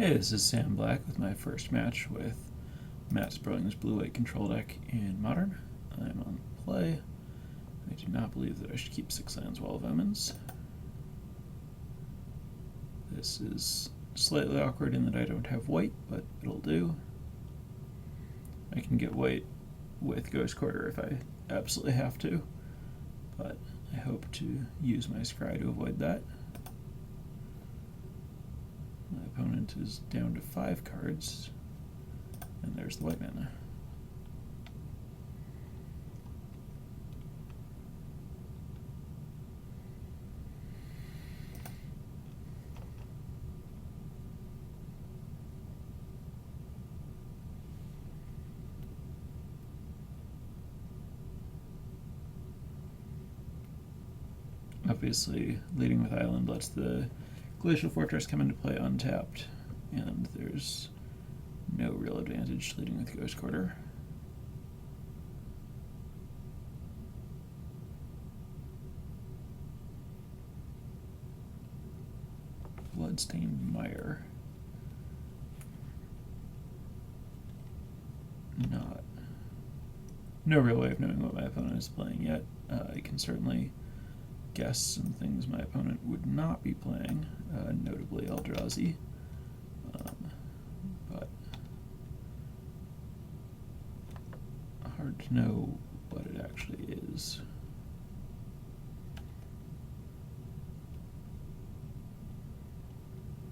Hey, this is Sam Black with my first match with Matt Sperling's Blue-White Control deck in Modern. I'm on play. I do not believe that I should keep 6 lands Wall of Omens. This is slightly awkward in that I don't have white, but it'll do. I can get white with Ghost Quarter if I absolutely have to, but I hope to use my Scry to avoid that. My opponent is down to 5 cards, and there's the white mana. Obviously, leading with Island lets the Glacial Fortress come into play untapped, and there's no real advantage leading with Ghost Quarter. Bloodstained Mire. No real way of knowing what my opponent is playing yet. I can certainly guess some things my opponent would not be playing, notably Eldrazi, but hard to know what it actually is.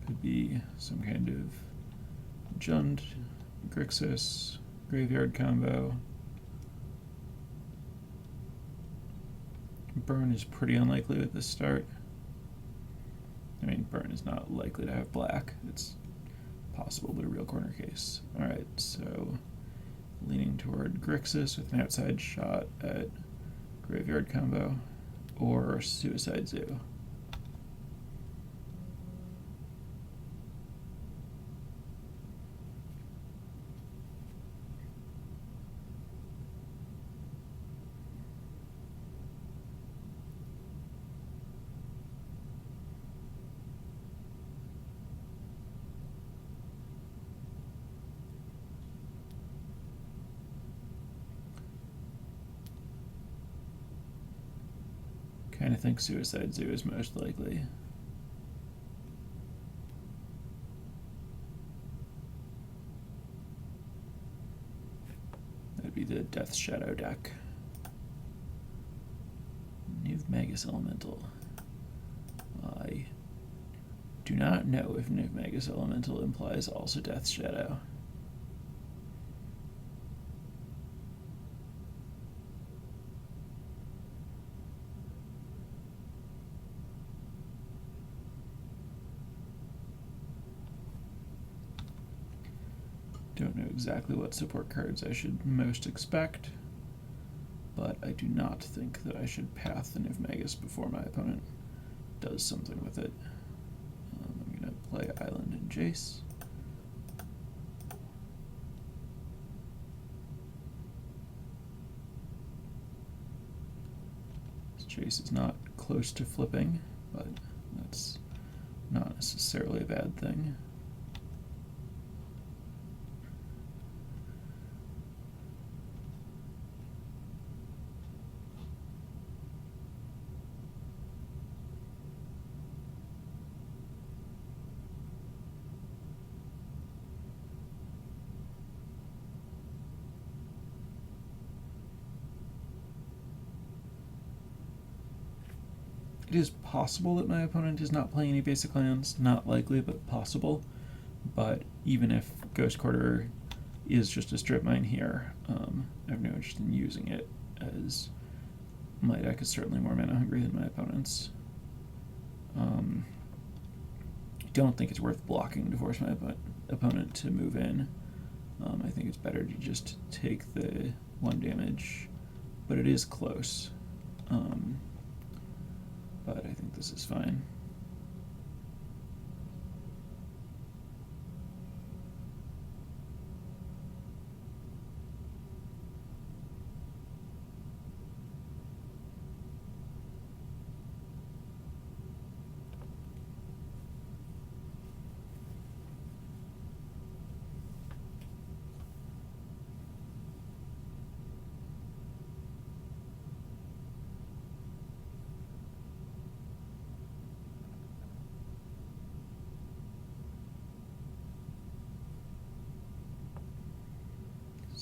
Could be some kind of Jund, Grixis, Graveyard combo. Burn is pretty unlikely at this start. I mean, Burn is not likely to have black. It's possible, but a real corner case. Alright, so leaning toward Grixis with an outside shot at Graveyard combo or Suicide Zoo. Kind of think Suicide Zoo is most likely. That'd be the Death Shadow deck. Niv Magus Elemental. I do not know if Niv Magus Elemental implies also Death Shadow. Don't know exactly what support cards I should most expect, but I do not think that I should path the Niv Magus before my opponent does something with it. I'm going to play Island and Jace. This Jace is not close to flipping, but that's not necessarily a bad thing. It is possible that my opponent is not playing any basic lands. Not likely, but possible. But even if Ghost Quarter is just a strip mine here, I have no interest in using it, as my deck is certainly more mana hungry than my opponent's. I don't think it's worth blocking to force my opponent to move in. I think it's better to just take the 1 damage, but it is close. But I think this is fine.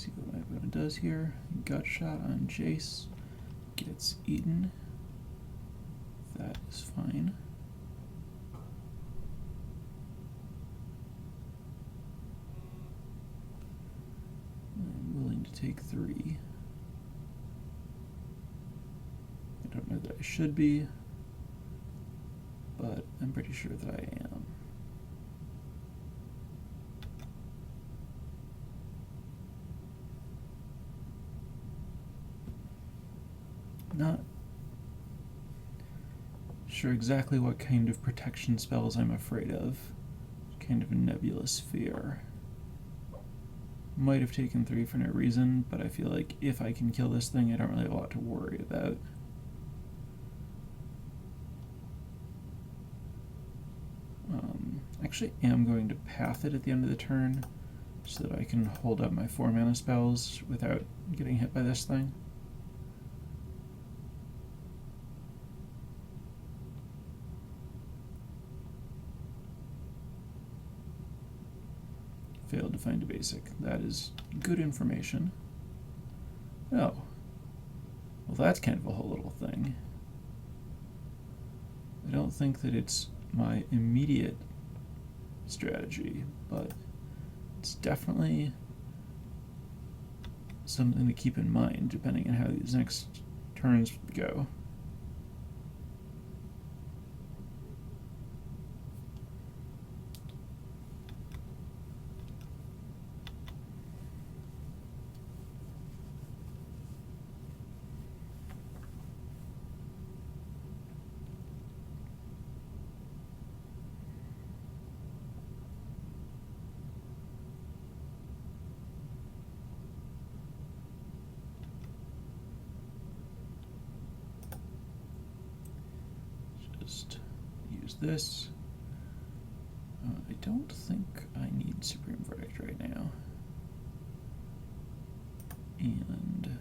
See what my opponent does here. Gut shot on Jace. Gets eaten. That is fine. I'm willing to take 3. I don't know that I should be, but I'm pretty sure that I am. Not sure exactly what kind of protection spells I'm afraid of. Kind of a nebulous fear. Might have taken 3 for no reason, but I feel like if I can kill this thing, I don't really have a lot to worry about. Actually am going to path it at the end of the turn so that I can hold up my 4 mana spells without getting hit by this thing. Failed to find a basic. That is good information. Oh. Well, that's kind of a whole little thing. I don't think that it's my immediate strategy, but it's definitely something to keep in mind depending on how these next turns go. Just use this. I don't think I need Supreme Verdict right now. And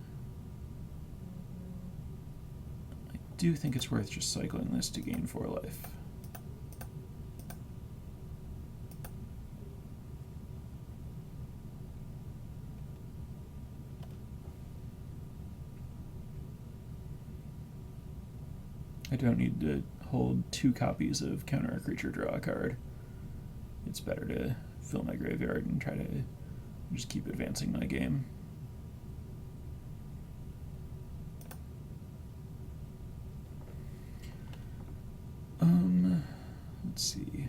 I do think it's worth just cycling this to gain 4 life. I don't need to hold 2 copies of counter a creature, draw a card. It's better to fill my graveyard and try to just keep advancing my game. Let's see.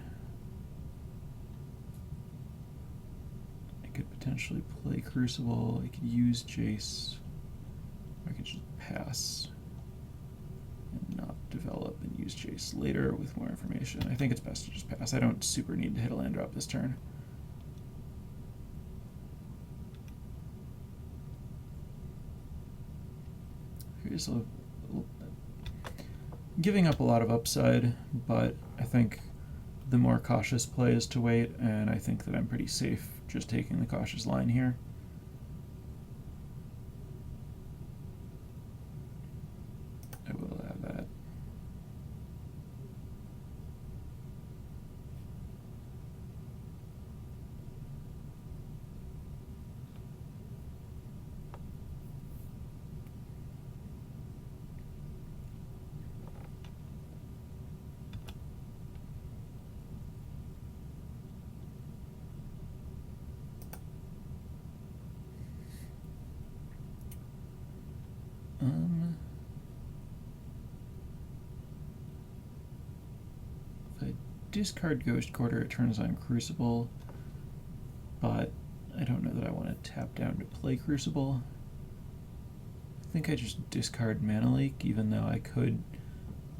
I could potentially play Crucible, I could use Jace, or I could just pass and not develop and use Jace later with more information. I think it's best to just pass. I don't super need to hit a land drop this turn. Here's giving up a lot of upside, but I think the more cautious play is to wait, and I think that I'm pretty safe just taking the cautious line here. I will have that. If I discard Ghost Quarter, it turns on Crucible, but I don't know that I want to tap down to play Crucible. I think I just discard Mana Leak, even though I could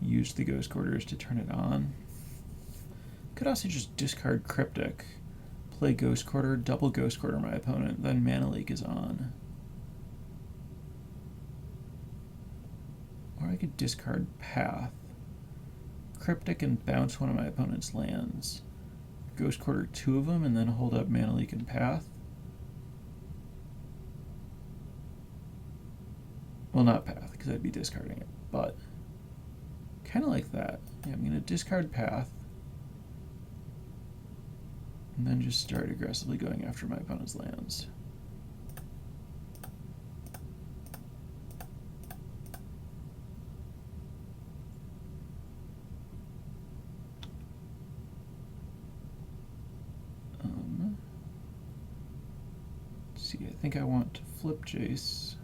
use the Ghost Quarters to turn it on. Could also just discard Cryptic, play Ghost Quarter, double Ghost Quarter my opponent, then Mana Leak is on. Or I could discard Path, Cryptic and bounce one of my opponent's lands, Ghost Quarter 2 of them, and then hold up Mana Leak and Path. Well, not Path, because I'd be discarding it, but kind of like that. Yeah, I'm going to discard Path, and then just start aggressively going after my opponent's lands. think I want to flip Jace.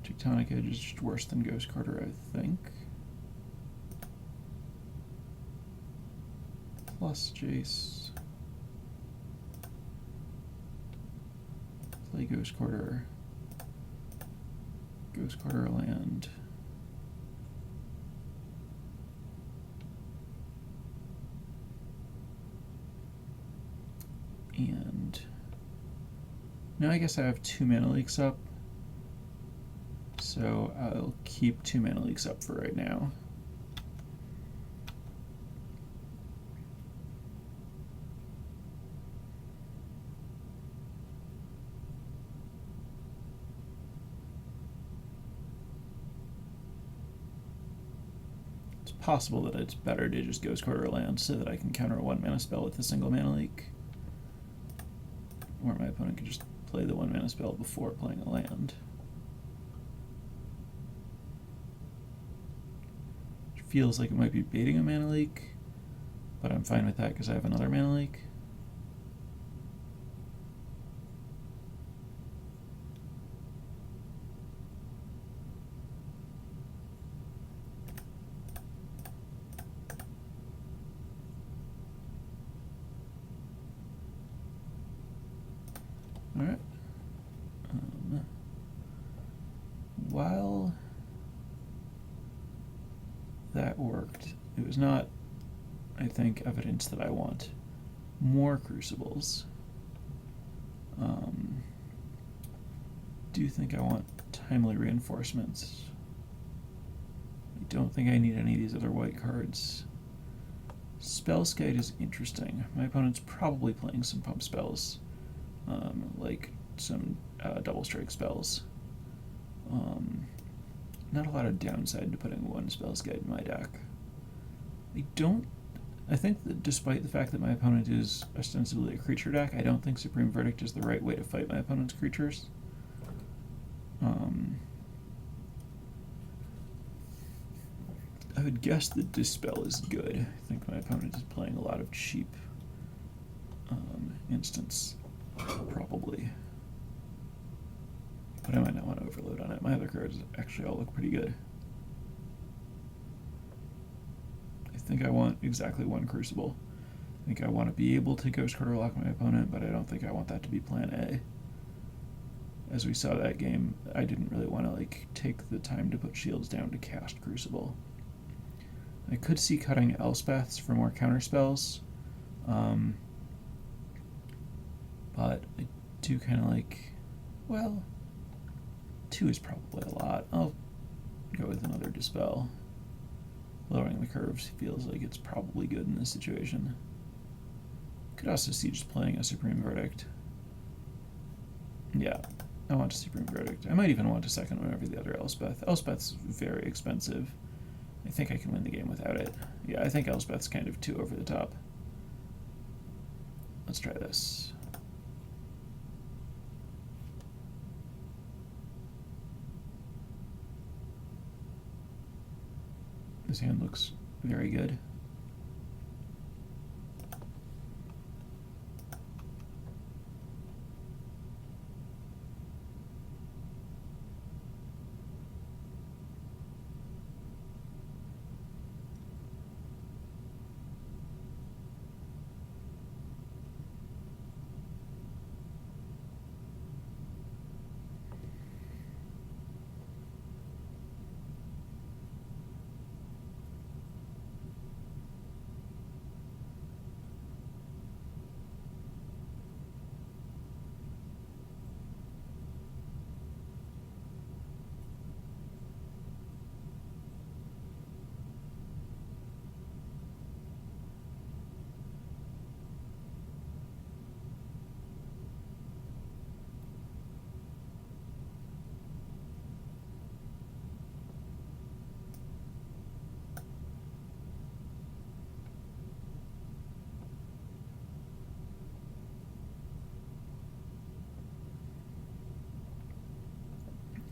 Tectonic Edge is just worse than Ghost Quarter, I think. Plus Jace. Play Ghost Quarter. Ghost Quarter land. And now I guess I have 2 mana leaks up. So I'll keep 2 mana leaks up for right now. It's possible that it's better to just Ghost Quarter land so that I can counter a 1 mana spell with a single mana leak. Or my opponent can just play the 1 mana spell before playing a land. Which feels like it might be baiting a mana leak, but I'm fine with that because I have another mana leak. All right. While that worked, it was not, I think, evidence that I want more Crucibles. Do you think I want Timely Reinforcements? I don't think I need any of these other white cards. Spellskite is interesting. My opponent's probably playing some pump spells, like some double strike spells. Not a lot of downside to putting 1 Spellskite in my deck. I think that despite the fact that my opponent is ostensibly a creature deck, I don't think Supreme Verdict is the right way to fight my opponent's creatures. I would guess that Dispel is good. I think my opponent is playing a lot of cheap instants, probably. But I might not want to overload on it. My other cards actually all look pretty good. I think I want exactly 1 Crucible. I think I want to be able to Ghost Quarter lock my opponent, but I don't think I want that to be plan A. As we saw that game, I didn't really want to take the time to put shields down to cast Crucible. I could see cutting Elspeths for more counter spells, but I do kind of well, 2 is probably a lot. I'll go with another Dispel. Lowering the curves feels like it's probably good in this situation. Could also see just playing a Supreme Verdict. Yeah, I want a Supreme Verdict. I might even want a second one over the other Elspeth. Elspeth's very expensive. I think I can win the game without it. Yeah, I think Elspeth's kind of too over the top. Let's try this. This hand looks very good.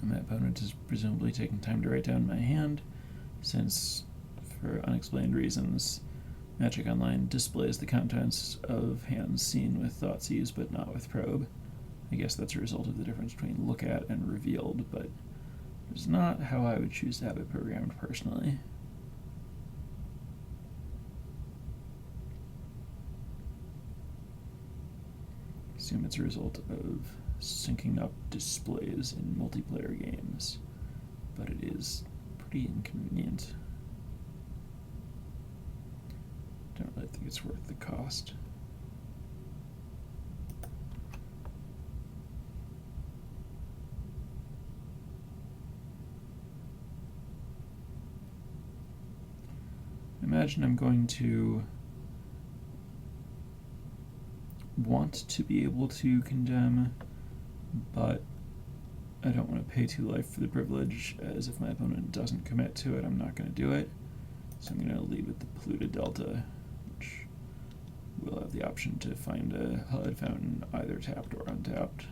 My opponent is presumably taking time to write down my hand, since for unexplained reasons, Magic Online displays the contents of hands seen with Thoughtseize but not with Probe. I guess that's a result of the difference between look at and revealed, but it's not how I would choose to have it programmed personally. I assume it's a result of syncing up displays in multiplayer games, but it is pretty inconvenient. Don't really think it's worth the cost. I imagine I'm going to want to be able to condemn, but I don't want to pay 2 life for the privilege, as if my opponent doesn't commit to it, I'm not going to do it. So I'm going to lead with the Polluted Delta, which will have the option to find a Hallowed Fountain either tapped or untapped.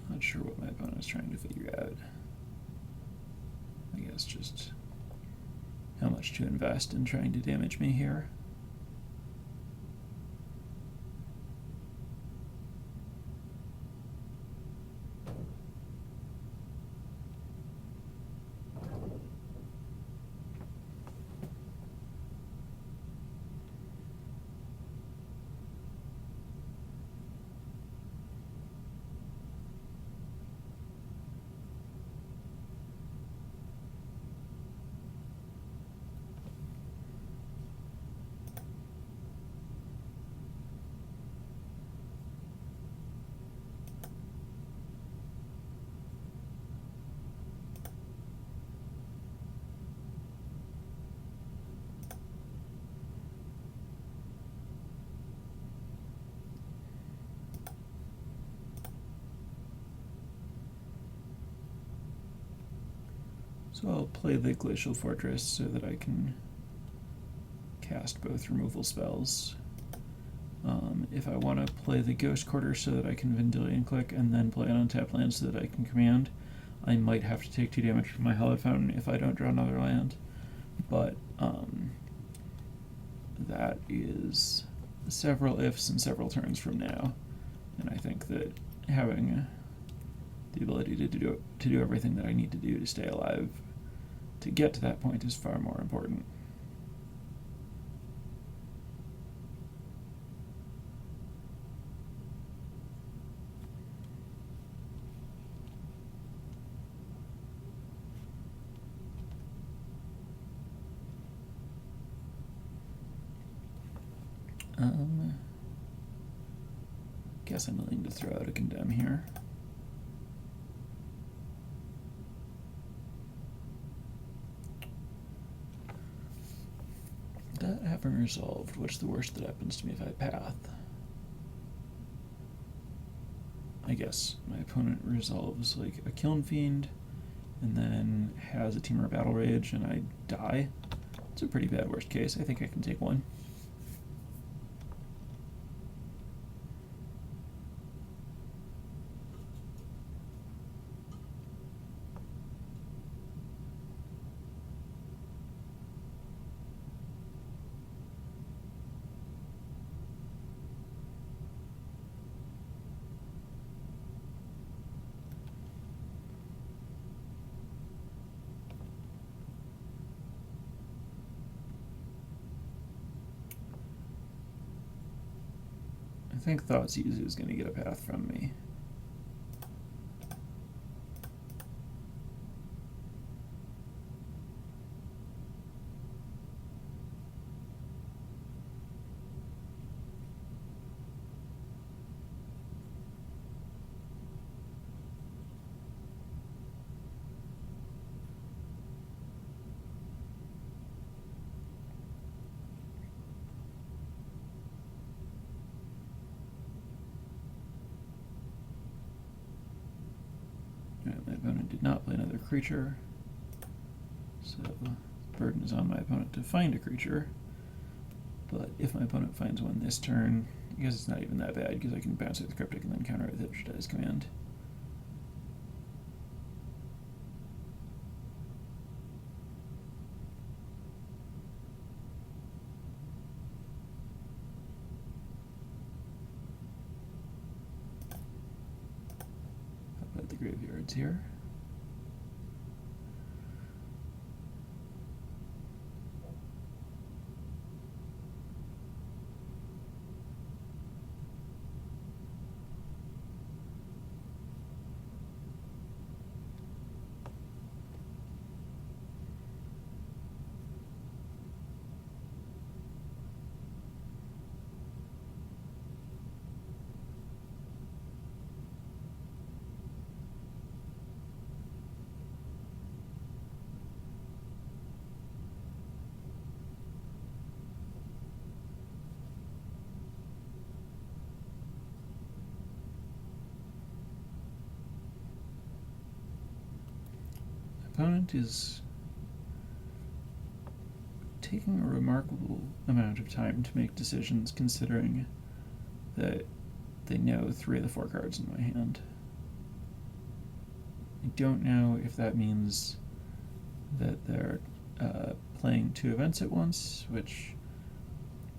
Not sure what my opponent is trying to figure out. I guess just how much to invest in trying to damage me here. So I'll play the Glacial Fortress so that I can cast both removal spells. If I want to play the Ghost Quarter so that I can Vendilion Click and then play an untapped land so that I can command, I might have to take 2 damage from my Hallowed Fountain if I don't draw another land. But that is several ifs and several turns from now, and I think that having the ability to do everything that I need to do to stay alive to get to that point is far more important. Guess I'm willing to throw out a Condemn here. That having resolved, what's the worst that happens to me if I path? I guess my opponent resolves like a Kiln Fiend and then has a Temur Battle Rage and I die. It's a pretty bad worst case. I think I can take one. I think Thoughtseize is going to get a path from me. My opponent did not play another creature, so the burden is on my opponent to find a creature. But if my opponent finds one this turn, I guess it's not even that bad because I can bounce it with Cryptic and then counter it with Hypnotize Command. How about the graveyards here? Opponent is taking a remarkable amount of time to make decisions, considering that they know 3 of the 4 cards in my hand. I don't know if that means that they're playing 2 events at once, which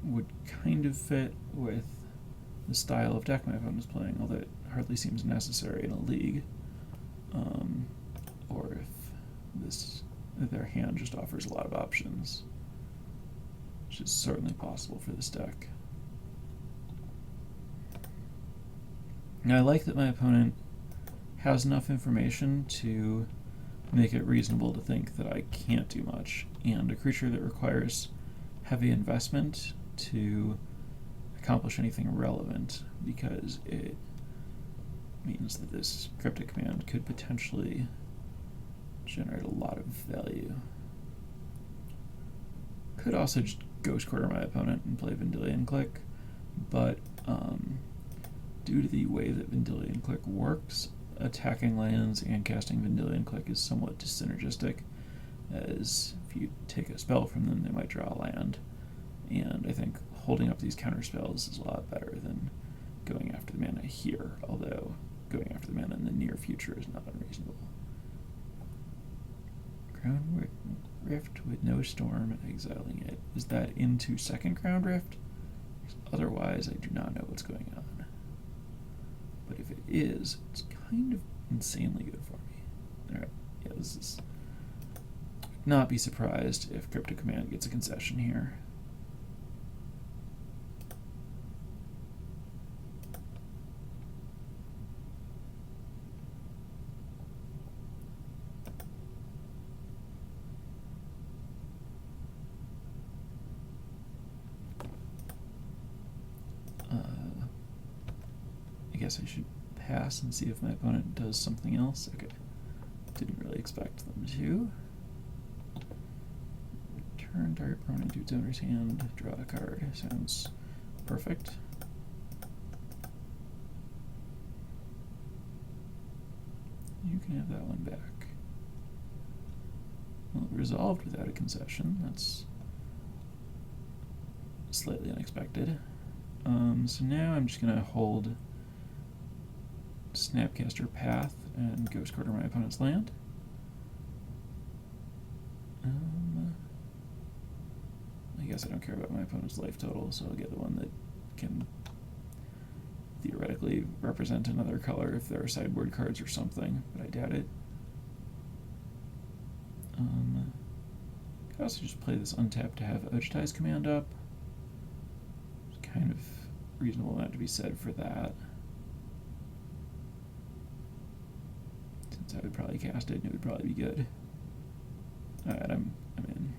would kind of fit with the style of deck my opponent is playing, although it hardly seems necessary in a league, or if their hand just offers a lot of options, which is certainly possible for this deck. Now, I like that my opponent has enough information to make it reasonable to think that I can't do much, and a creature that requires heavy investment to accomplish anything relevant, because it means that this Cryptic Command could potentially generate a lot of value. Could also just Ghost Quarter my opponent and play Vendilion Clique, but due to the way that Vendilion Clique works, attacking lands and casting Vendilion Clique is somewhat synergistic, as if you take a spell from them, they might draw a land, and I think holding up these counter spells is a lot better than going after the mana here, although going after the mana in the near future is not unreasonable. Crown Rift with no storm, exiling it. Is that into second Crown Rift? Otherwise, I do not know what's going on. But if it is, it's kind of insanely good for me. Alright, yeah, this is... Not be surprised if Cryptic Command gets a concession here. I guess I should pass and see if my opponent does something else. Okay. Didn't really expect them to. Return target opponent to its owner's hand, draw a card. Sounds perfect. You can have that one back. Well, resolved without a concession. That's slightly unexpected. So now I'm just going to hold Snapcaster Path and Ghost Quarter my opponent's land. I guess I don't care about my opponent's life total, so I'll get the one that can theoretically represent another color if there are sideboard cards or something, but I doubt it. I could also just play this untapped to have Ojutai's Command up. It's kind of reasonable amount to be said for that. Since I would probably cast it and it would probably be good. Alright, I'm in.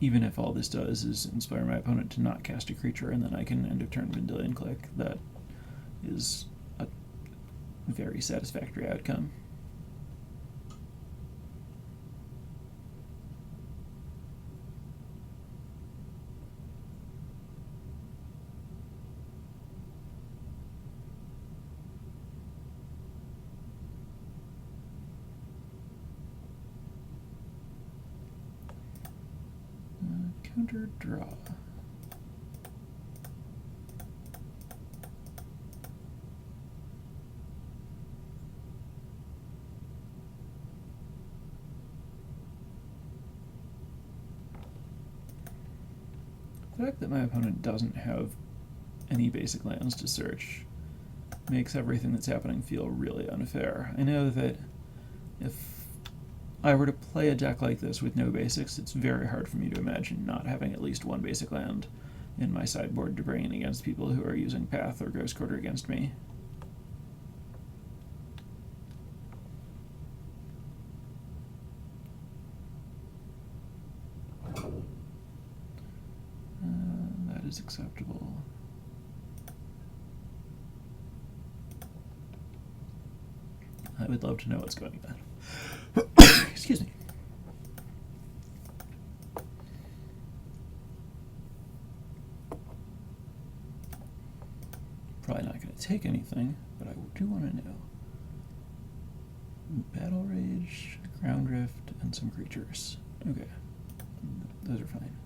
Even if all this does is inspire my opponent to not cast a creature, and then I can end of turn Vendilion Clique, that is a very satisfactory outcome. Counter draw. The fact that my opponent doesn't have any basic lands to search makes everything that's happening feel really unfair. I know that if I were to play a deck like this with no basics, it's very hard for me to imagine not having at least one basic land in my sideboard to bring in against people who are using Path or Ghost Quarter against me. That is acceptable. I would love to know what's going on. Excuse me. Probably not going to take anything, but I do want to know. Battle Rage, Ground Rift, and some creatures. Okay. Those are fine.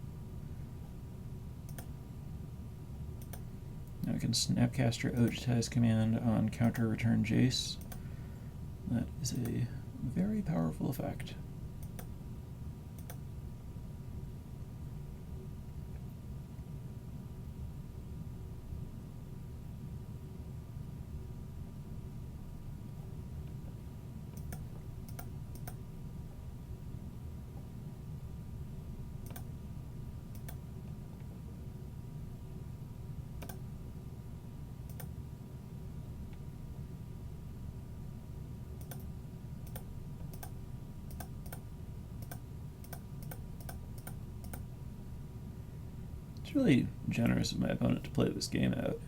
Now I can Snapcaster Ojutai's Command on counter return Jace. That is a very powerful effect. It's really generous of my opponent to play this game out.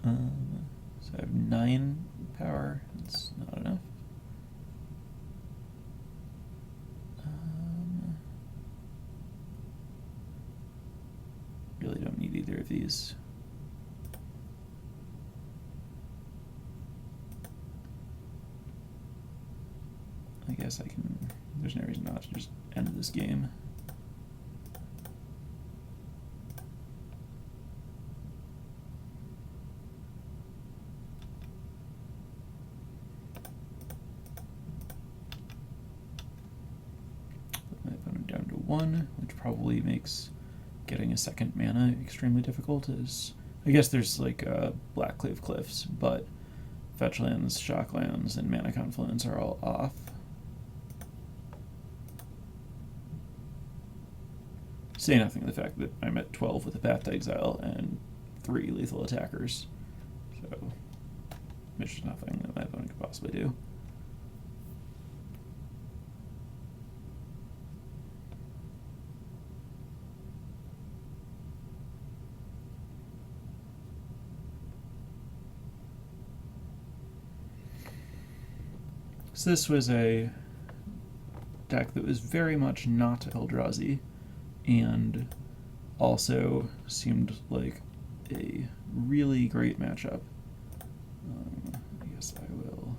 So I have 9 power. That's not enough. Really don't need either of these. I guess I can. There's no reason not to just end this game. Down to 1, which probably makes getting a second mana extremely difficult. As I guess there's like Blackcleave Cliffs, but fetch lands, shock lands, and mana confluence are all off. Say nothing of the fact that I'm at 12 with a Path to Exile and 3 lethal attackers, so there's just nothing that my opponent could possibly do. So this was a deck that was very much not Eldrazi, and also seemed like a really great matchup. I guess I will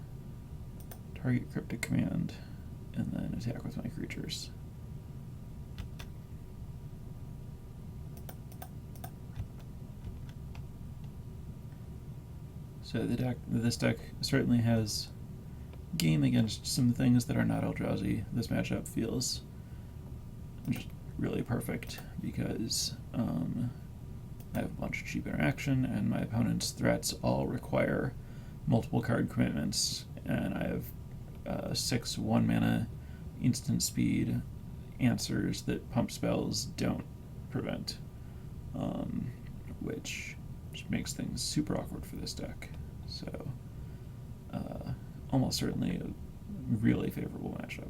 target Cryptic Command and then attack with my creatures. So this deck certainly has game against some things that are not Eldrazi. This matchup feels just really perfect because I have a bunch of cheap interaction, and my opponent's threats all require multiple card commitments, and I have 6 1-mana instant speed answers that pump spells don't prevent, which just makes things super awkward for this deck. So almost certainly a really favorable matchup.